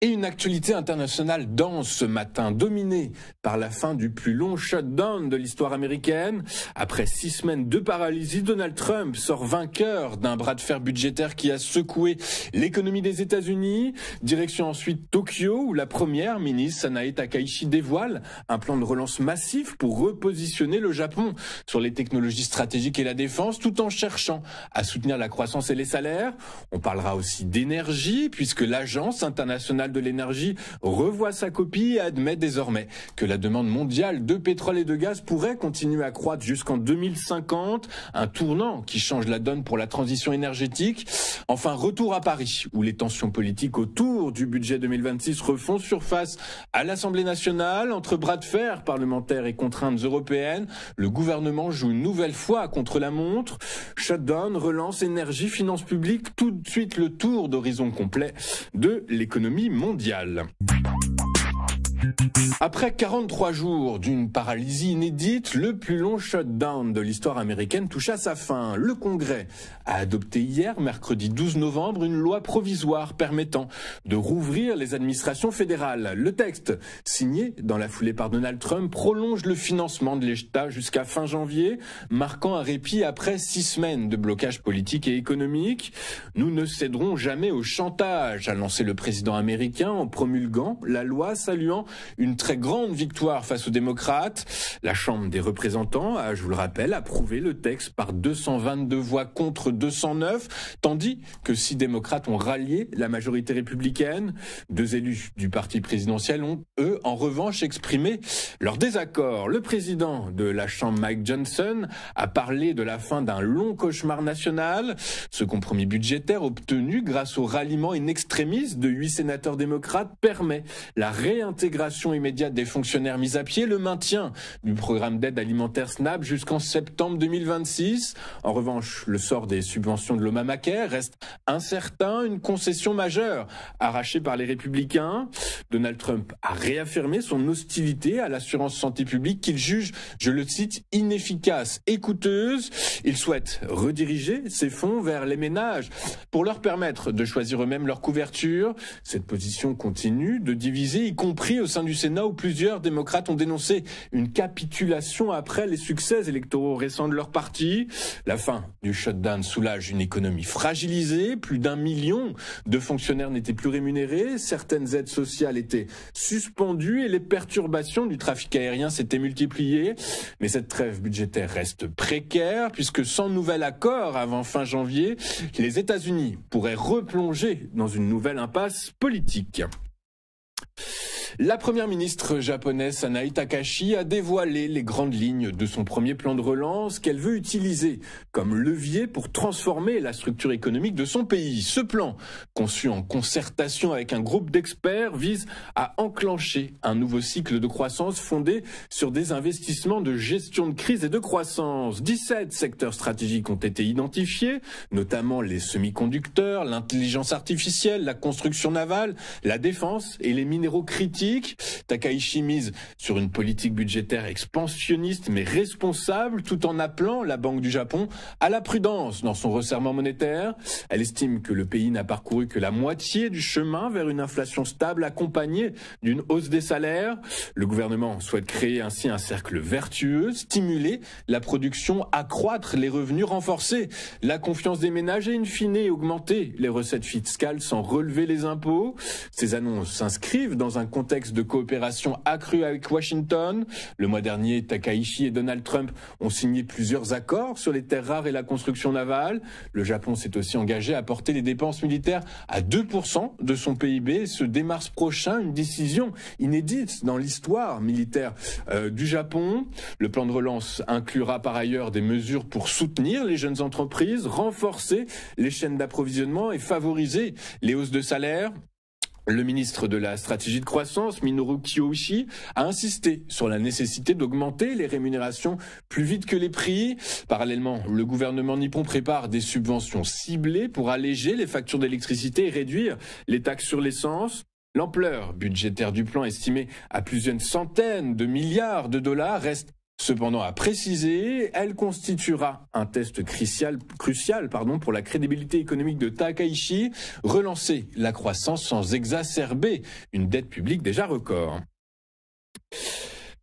Et une actualité internationale dense ce matin, dominée par la fin du plus long shutdown de l'histoire américaine. Après 6 semaines de paralysie, Donald Trump sort vainqueur d'un bras de fer budgétaire qui a secoué l'économie des États-Unis. Direction ensuite Tokyo, où la première ministre Sanae Takaichi dévoile un plan de relance massif pour repositionner le Japon sur les technologies stratégiques et la défense, tout en cherchant à soutenir la croissance et les salaires. On parlera aussi d'énergie, puisque l'Agence internationale de l'énergie revoit sa copie et admet désormais que la demande mondiale de pétrole et de gaz pourrait continuer à croître jusqu'en 2050, un tournant qui change la donne pour la transition énergétique. Enfin, retour à Paris, où les tensions politiques autour du budget 2026 refont surface à l'Assemblée nationale. Entre bras de fer parlementaires et contraintes européennes, le gouvernement joue une nouvelle fois contre la montre. Shutdown, relance, énergie, finances publiques, tout de suite le tour d'horizon complet de l'économie mondiale. Après 43 jours d'une paralysie inédite, le plus long shutdown de l'histoire américaine touche à sa fin. Le Congrès a adopté hier, mercredi 12 novembre, une loi provisoire permettant de rouvrir les administrations fédérales. Le texte, signé dans la foulée par Donald Trump, prolonge le financement de l'État jusqu'à fin janvier, marquant un répit après 6 semaines de blocage politique et économique. Nous ne céderons jamais au chantage, a lancé le président américain en promulguant la loi, saluant une très grande victoire face aux démocrates. La Chambre des représentants a, je vous le rappelle, approuvé le texte par 222 voix contre 209, tandis que 6 démocrates ont rallié la majorité républicaine. 2 élus du parti présidentiel ont, eux, en revanche, exprimé leur désaccord. Le président de la Chambre, Mike Johnson, a parlé de la fin d'un long cauchemar national. Ce compromis budgétaire obtenu grâce au ralliement in extremis de 8 sénateurs démocrates permet la réintégration immédiate des fonctionnaires mis à pied, le maintien du programme d'aide alimentaire SNAP jusqu'en septembre 2026. En revanche, le sort des subventions de l'Obamacare reste incertain, une concession majeure arrachée par les républicains. Donald Trump a réaffirmé son hostilité à l'assurance santé publique qu'il juge, je le cite, inefficace et coûteuse. Il souhaite rediriger ces fonds vers les ménages pour leur permettre de choisir eux-mêmes leur couverture. Cette position continue de diviser, y compris au sein du Sénat, où plusieurs démocrates ont dénoncé une capitulation après les succès électoraux récents de leur parti. La fin du shutdown soulage une économie fragilisée. Plus d'1 million de fonctionnaires n'étaient plus rémunérés. Certaines aides sociales étaient suspendues et les perturbations du trafic aérien s'étaient multipliées. Mais cette trêve budgétaire reste précaire puisque sans nouvel accord avant fin janvier, les États-Unis pourraient replonger dans une nouvelle impasse politique. La première ministre japonaise Sanae Takaichi a dévoilé les grandes lignes de son premier plan de relance qu'elle veut utiliser comme levier pour transformer la structure économique de son pays. Ce plan, conçu en concertation avec un groupe d'experts, vise à enclencher un nouveau cycle de croissance fondé sur des investissements de gestion de crise et de croissance. 17 secteurs stratégiques ont été identifiés, notamment les semi-conducteurs, l'intelligence artificielle, la construction navale, la défense et les minéraux critiques. Takaichi mise sur une politique budgétaire expansionniste mais responsable, tout en appelant la Banque du Japon à la prudence dans son resserrement monétaire. Elle estime que le pays n'a parcouru que la moitié du chemin vers une inflation stable accompagnée d'une hausse des salaires. Le gouvernement souhaite créer ainsi un cercle vertueux, stimuler la production, accroître les revenus, renforcer la confiance des ménages et in fine augmenter les recettes fiscales sans relever les impôts. Ces annonces s'inscrivent dans un contexte de coopération accrue avec Washington. Le mois dernier, Takaichi et Donald Trump ont signé plusieurs accords sur les terres rares et la construction navale. Le Japon s'est aussi engagé à porter les dépenses militaires à 2% de son PIB, ce dès mars prochain, une décision inédite dans l'histoire militaire du Japon. Le plan de relance inclura par ailleurs des mesures pour soutenir les jeunes entreprises, renforcer les chaînes d'approvisionnement et favoriser les hausses de salaire. Le ministre de la stratégie de croissance, Minoru Kiyoshi, a insisté sur la nécessité d'augmenter les rémunérations plus vite que les prix. Parallèlement, le gouvernement nippon prépare des subventions ciblées pour alléger les factures d'électricité et réduire les taxes sur l'essence. L'ampleur budgétaire du plan, estimée à plusieurs centaines de milliards de dollars, reste cependant a précisé, elle constituera un test crucial pour la crédibilité économique de Takaichi, relancer la croissance sans exacerber une dette publique déjà record.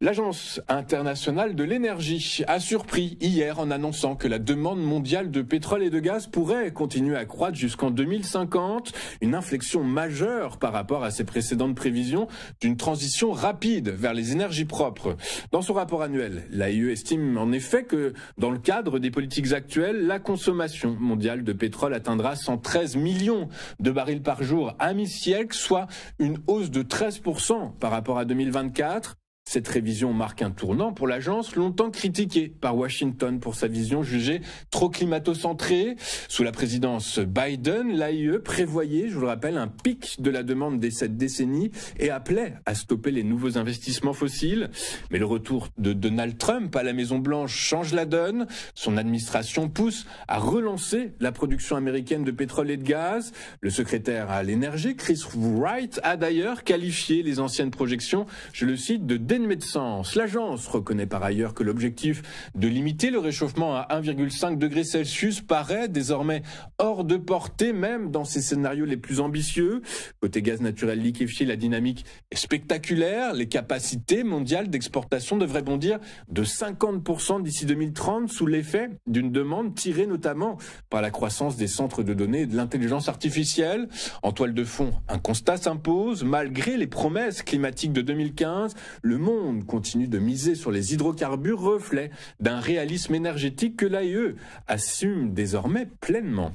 L'Agence internationale de l'énergie a surpris hier en annonçant que la demande mondiale de pétrole et de gaz pourrait continuer à croître jusqu'en 2050, une inflexion majeure par rapport à ses précédentes prévisions d'une transition rapide vers les énergies propres. Dans son rapport annuel, l'AIE estime en effet que dans le cadre des politiques actuelles, la consommation mondiale de pétrole atteindra 113 millions de barils par jour à mi-siècle, soit une hausse de 13% par rapport à 2024. Cette révision marque un tournant pour l'agence, longtemps critiquée par Washington pour sa vision jugée trop climato-centrée. Sous la présidence Biden, l'AIE prévoyait, je vous le rappelle, un pic de la demande dès cette décennie et appelait à stopper les nouveaux investissements fossiles. Mais le retour de Donald Trump à la Maison-Blanche change la donne. Son administration pousse à relancer la production américaine de pétrole et de gaz. Le secrétaire à l'énergie, Chris Wright, a d'ailleurs qualifié les anciennes projections, je le cite, de dénuées de sens. L'agence reconnaît par ailleurs que l'objectif de limiter le réchauffement à 1,5 degré Celsius paraît désormais hors de portée, même dans ses scénarios les plus ambitieux. Côté gaz naturel liquéfié, la dynamique est spectaculaire. Les capacités mondiales d'exportation devraient bondir de 50% d'ici 2030 sous l'effet d'une demande tirée notamment par la croissance des centres de données et de l'intelligence artificielle. En toile de fond, un constat s'impose. Malgré les promesses climatiques de 2015, le monde continue de miser sur les hydrocarbures, reflet d'un réalisme énergétique que l'AIE assume désormais pleinement.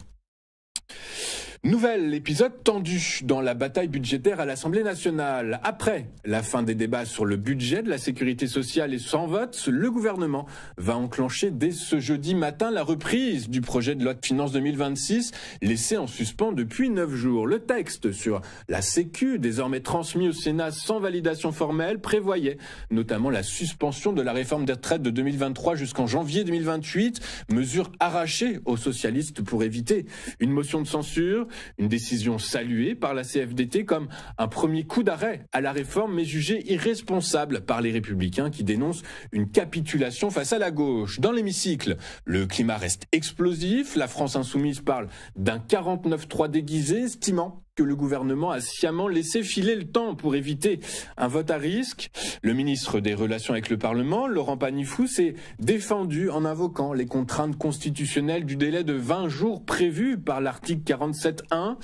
Nouvel épisode tendu dans la bataille budgétaire à l'Assemblée nationale. Après la fin des débats sur le budget de la sécurité sociale et sans vote, le gouvernement va enclencher dès ce jeudi matin la reprise du projet de loi de finances 2026, laissé en suspens depuis 9 jours. Le texte sur la Sécu, désormais transmis au Sénat sans validation formelle, prévoyait notamment la suspension de la réforme des retraites de 2023 jusqu'en janvier 2028, mesure arrachée aux socialistes pour éviter une motion de censure. Une décision saluée par la CFDT comme un premier coup d'arrêt à la réforme, mais jugée irresponsable par les Républicains qui dénoncent une capitulation face à la gauche. Dans l'hémicycle, le climat reste explosif. La France insoumise parle d'un 49-3 déguisé, estimant que le gouvernement a sciemment laissé filer le temps pour éviter un vote à risque. Le ministre des Relations avec le Parlement, Laurent Paniffou, s'est défendu en invoquant les contraintes constitutionnelles du délai de 20 jours prévu par l'article 47.1.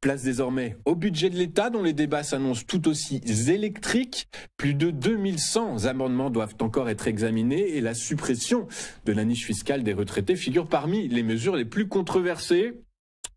Place désormais au budget de l'État dont les débats s'annoncent tout aussi électriques. Plus de 2100 amendements doivent encore être examinés et la suppression de la niche fiscale des retraités figure parmi les mesures les plus controversées.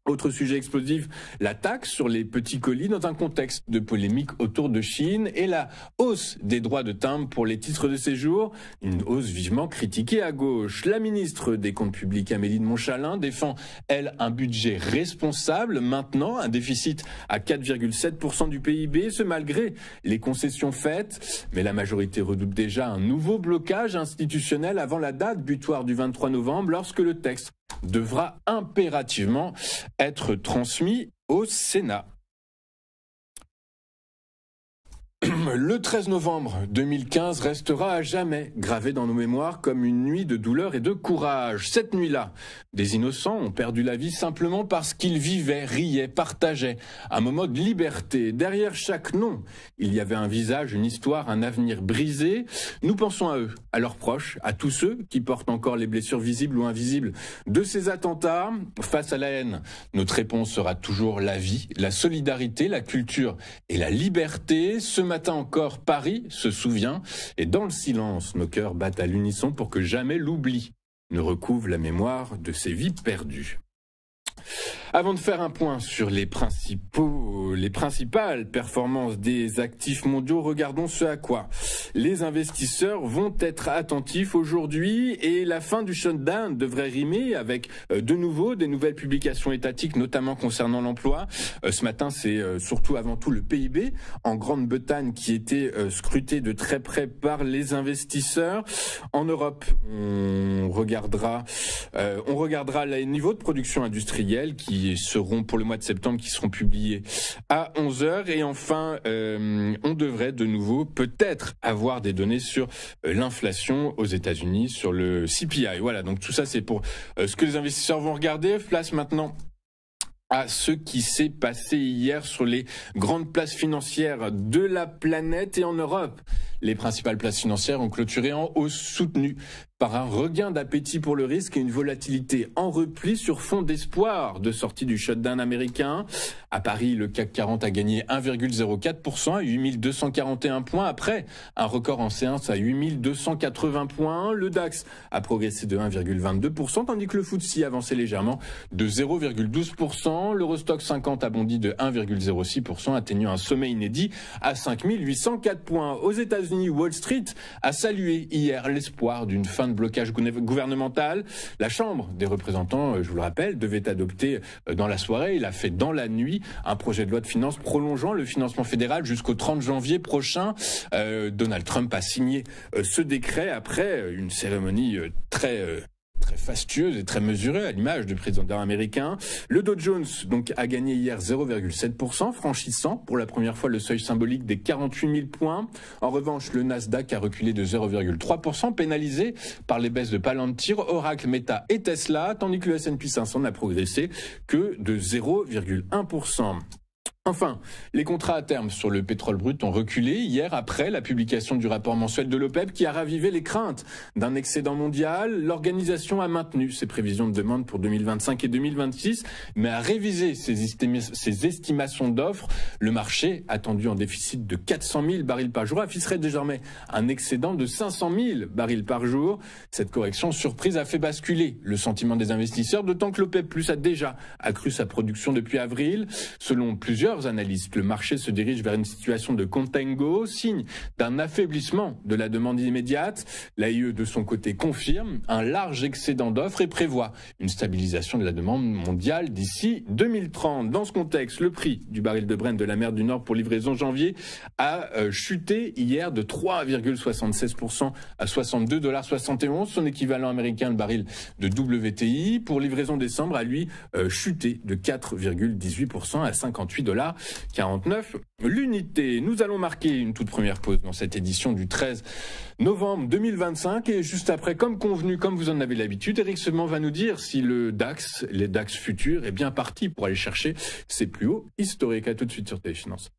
Autre sujet explosif, la taxe sur les petits colis dans un contexte de polémique autour de Chine et la hausse des droits de timbre pour les titres de séjour, une hausse vivement critiquée à gauche. La ministre des Comptes publics, Amélie de Montchalin, défend, elle, un budget responsable, maintenant un déficit à 4,7% du PIB, ce malgré les concessions faites. Mais la majorité redoute déjà un nouveau blocage institutionnel avant la date butoir du 23 novembre, lorsque le texte devra impérativement être transmis au Sénat. Le 13 novembre 2015 restera à jamais gravé dans nos mémoires comme une nuit de douleur et de courage. Cette nuit-là, des innocents ont perdu la vie simplement parce qu'ils vivaient, riaient, partageaient un moment de liberté. Derrière chaque nom, il y avait un visage, une histoire, un avenir brisé. Nous pensons à eux, à leurs proches, à tous ceux qui portent encore les blessures visibles ou invisibles de ces attentats. Face à la haine, notre réponse sera toujours la vie, la solidarité, la culture et la liberté. Ce matin encore, Paris se souvient et dans le silence, nos cœurs battent à l'unisson pour que jamais l'oubli ne recouvre la mémoire de ces vies perdues. Avant de faire un point sur les principales performances des actifs mondiaux, regardons ce à quoi les investisseurs vont être attentifs aujourd'hui. Et la fin du shutdown devrait rimer avec de nouveau des nouvelles publications étatiques, notamment concernant l'emploi. Ce matin, c'est surtout avant tout le PIB en Grande-Bretagne qui était scruté de très près par les investisseurs. En Europe, on regardera les niveaux de production industrielle trimestriels qui seront pour le mois de septembre, qui seront publiés à 11 h. Et enfin, on devrait de nouveau peut-être avoir des données sur l'inflation aux États-Unis, sur le CPI. Voilà, donc tout ça c'est pour ce que les investisseurs vont regarder. Place maintenant à ce qui s'est passé hier sur les grandes places financières de la planète et en Europe. Les principales places financières ont clôturé en hausse soutenue par un regain d'appétit pour le risque et une volatilité en repli sur fond d'espoir de sortie du shutdown américain. À Paris, le CAC 40 a gagné 1,04% à 8241 points après un record en séance à 8280 points. Le DAX a progressé de 1,22%, tandis que le FTSE avançait légèrement de 0,12%. L'Eurostoxx 50 a bondi de 1,06%, atteignant un sommet inédit à 5804 points. Aux États-Unis, Wall Street a salué hier l'espoir d'une fin de blocage gouvernemental. La Chambre des représentants, je vous le rappelle, devait adopter dans la soirée, il a fait dans la nuit, un projet de loi de finances prolongeant le financement fédéral jusqu'au 30 janvier prochain. Donald Trump a signé ce décret après une cérémonie très fastueuse et très mesurée à l'image du président américain. Le Dow Jones donc a gagné hier 0,7%, franchissant pour la première fois le seuil symbolique des 48 000 points. En revanche, le Nasdaq a reculé de 0,3%, pénalisé par les baisses de Palantir, Oracle, Meta et Tesla, tandis que le S&P 500 n'a progressé que de 0,1%. Enfin, les contrats à terme sur le pétrole brut ont reculé hier après la publication du rapport mensuel de l'OPEP qui a ravivé les craintes d'un excédent mondial. L'organisation a maintenu ses prévisions de demande pour 2025 et 2026, mais a révisé ses estimations d'offres. Le marché, attendu en déficit de 400 000 barils par jour, afficherait désormais un excédent de 500 000 barils par jour. Cette correction surprise a fait basculer le sentiment des investisseurs, d'autant que l'OPEP+ a déjà accru sa production depuis avril. Selon plusieurs analystes, le marché se dirige vers une situation de contango, signe d'un affaiblissement de la demande immédiate. L'AIE, de son côté, confirme un large excédent d'offres et prévoit une stabilisation de la demande mondiale d'ici 2030. Dans ce contexte, le prix du baril de Brent de la mer du Nord pour livraison janvier a chuté hier de 3,76% à 62,71 $. Son équivalent américain, le baril de WTI, pour livraison décembre, a lui chuté de 4,18% à 58,49 $. L'unité. Nous allons marquer une toute première pause dans cette édition du 13 novembre 2025 et juste après, comme convenu, comme vous en avez l'habitude, Eric Semant va nous dire si les DAX futurs est bien parti pour aller chercher ses plus hauts historiques. À tout de suite sur Téléfinance.